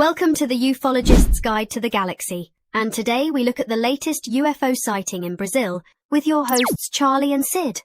Welcome to the Ufologist's Guide to the Galaxy, and today we look at the latest UFO sighting in Brazil with your hosts Charlie and Sid.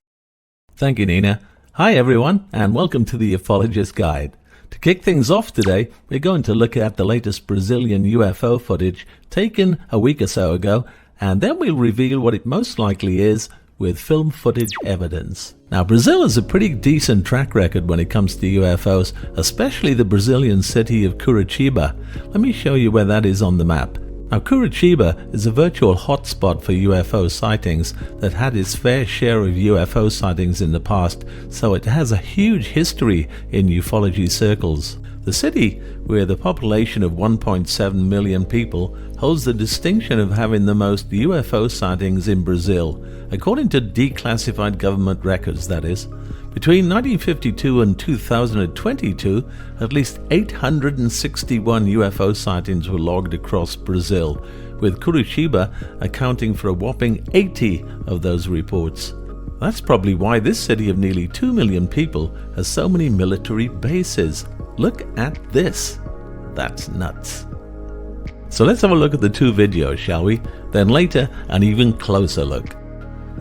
Thank you, Nina. Hi everyone, and welcome to the Ufologist's Guide. To kick things off today, we're going to look at the latest Brazilian UFO footage taken a week or so ago, and then we'll reveal what it most likely is with film footage evidence. Now, Brazil has a pretty decent track record when it comes to UFOs, especially the Brazilian city of Curitiba. Let me show you where that is on the map. Now, Curitiba is a virtual hotspot for UFO sightings that had its fair share of UFO sightings in the past, so it has a huge history in ufology circles. The city, with a population of 1.7 million people, holds the distinction of having the most UFO sightings in Brazil, according to declassified government records, that is. Between 1952 and 2022, at least 861 UFO sightings were logged across Brazil, with Curitiba accounting for a whopping 80 of those reports. That's probably why this city of nearly 2 million people has so many military bases. Look at this. That's nuts. So let's have a look at the two videos, shall we? Then later, an even closer look.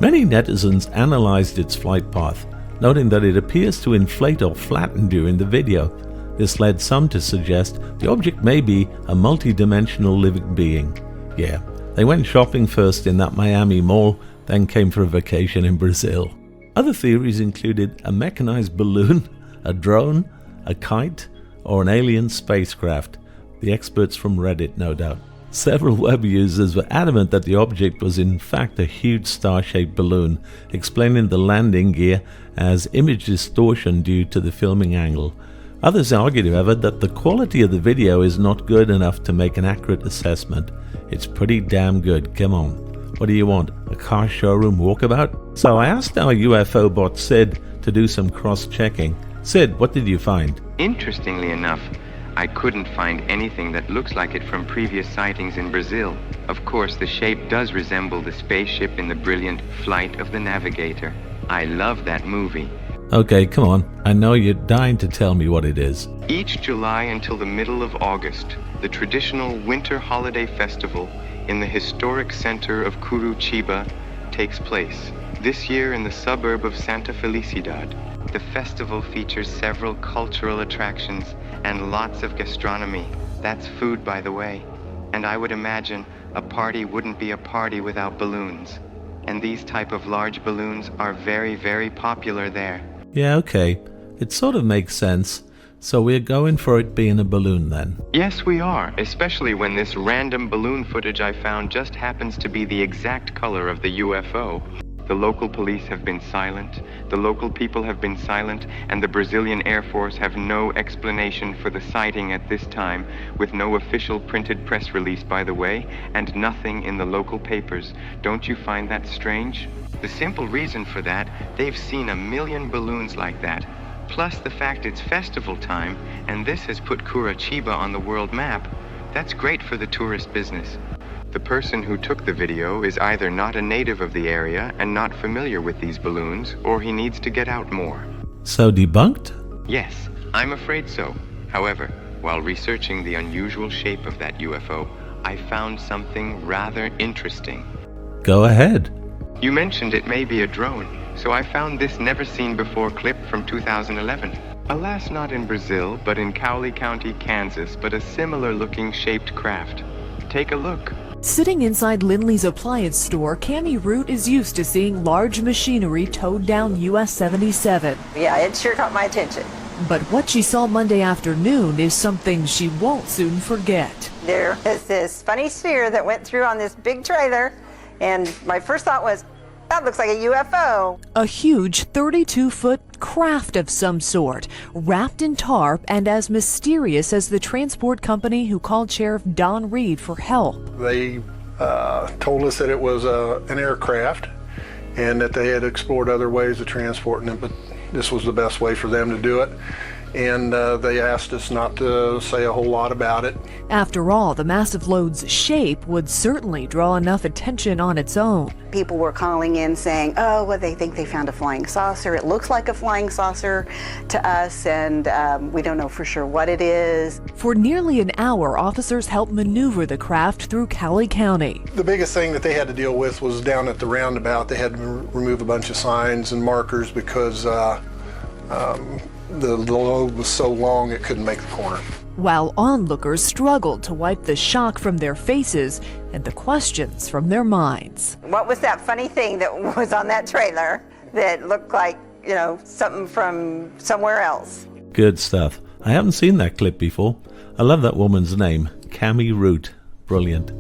Many netizens analyzed its flight path, noting that it appears to inflate or flatten during the video. This led some to suggest the object may be a multi-dimensional living being. Yeah, they went shopping first in that Miami mall, then came for a vacation in Brazil. Other theories included a mechanized balloon, a drone, a kite, or an alien spacecraft. The experts from Reddit, no doubt. Several web users were adamant that the object was in fact a huge star-shaped balloon, explaining the landing gear as image distortion due to the filming angle. Others argued, however, that the quality of the video is not good enough to make an accurate assessment. It's pretty damn good, come on. What do you want, a car showroom walkabout? So I asked our UFO bot Sid to do some cross-checking. Sid, what did you find? Interestingly enough, I couldn't find anything that looks like it from previous sightings in Brazil. Of course, the shape does resemble the spaceship in the brilliant Flight of the Navigator. I love that movie. Okay, come on. I know you're dying to tell me what it is. Each July until the middle of August, the traditional winter holiday festival in the historic center of Curitiba takes place. This year in the suburb of Santa Felicidade. The festival features several cultural attractions and lots of gastronomy. That's food, by the way. And I would imagine a party wouldn't be a party without balloons. And these type of large balloons are very, very popular there. Yeah, okay. It sort of makes sense. So we're going for it being a balloon then? Yes, we are, especially when this random balloon footage I found just happens to be the exact color of the UFO. The local police have been silent, the local people have been silent, and the Brazilian Air Force have no explanation for the sighting at this time, with no official printed press release, by the way, and nothing in the local papers. Don't you find that strange? The simple reason for that, they've seen 1 million balloons like that, plus the fact it's festival time, and this has put Curitiba on the world map. That's great for the tourist business. The person who took the video is either not a native of the area and not familiar with these balloons, or he needs to get out more. So debunked? Yes, I'm afraid so. However, while researching the unusual shape of that UFO, I found something rather interesting. Go ahead. You mentioned it may be a drone, so I found this never-seen-before clip from 2011. Alas, not in Brazil, but in Cowley County, Kansas, but a similar-looking shaped craft. Take a look. Sitting inside Lindley's appliance store, Cammie Root is used to seeing large machinery towed down US 77. Yeah, it sure caught my attention. But what she saw Monday afternoon is something she won't soon forget. There was this funny sphere that went through on this big trailer, and my first thought was, that looks like a UFO. A huge 32-foot craft of some sort, wrapped in tarp and as mysterious as the transport company who called Sheriff Don Reed for help. They told us that it was an aircraft and that they had explored other ways of transporting it, but this was the best way for them to do it. And they asked us not to say a whole lot about it. After all, the massive load's shape would certainly draw enough attention on its own. People were calling in saying, oh, well, they think they found a flying saucer. It looks like a flying saucer to us, and we don't know for sure what it is. For nearly an hour, officers helped maneuver the craft through Cali County. The biggest thing that they had to deal with was down at the roundabout. They had to remove a bunch of signs and markers because the load was so long it couldn't make the corner. While onlookers struggled to wipe the shock from their faces and the questions from their minds. What was that funny thing that was on that trailer that looked like, you know, something from somewhere else? Good stuff. I haven't seen that clip before. I love that woman's name, Cami Root. Brilliant.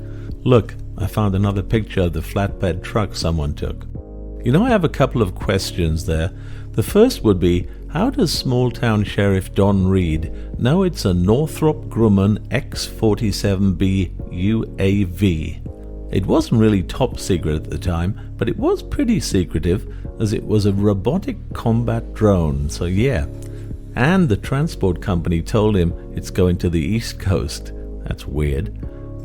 Look, I found another picture of the flatbed truck someone took. You know, I have a couple of questions there. The first would be, how does small-town Sheriff Don Reed know it's a Northrop Grumman X-47B UAV? It wasn't really top secret at the time, but it was pretty secretive as it was a robotic combat drone, so yeah. And the transport company told him it's going to the East Coast. That's weird.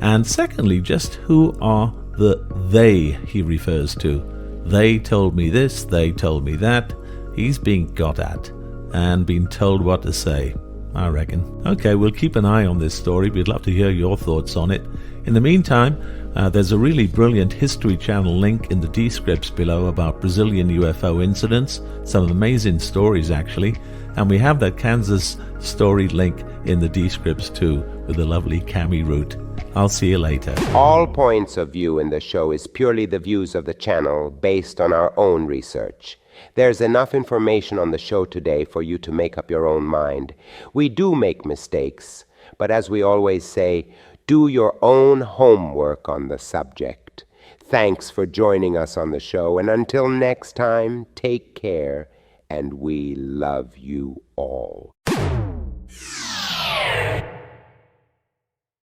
And secondly, just who are the they he refers to? They told me this, they told me that. He's being got at and been told what to say, I reckon. Okay, we'll keep an eye on this story. We'd love to hear your thoughts on it. In the meantime, there's a really brilliant History Channel link in the descripts below about Brazilian UFO incidents. Some amazing stories, actually. And we have that Kansas story link in the descripts too, with the lovely Cami Root. I'll see you later. All points of view in the show is purely the views of the channel based on our own research. There's enough information on the show today for you to make up your own mind. We do make mistakes, but as we always say, do your own homework on the subject. Thanks for joining us on the show, and until next time, take care, and we love you all.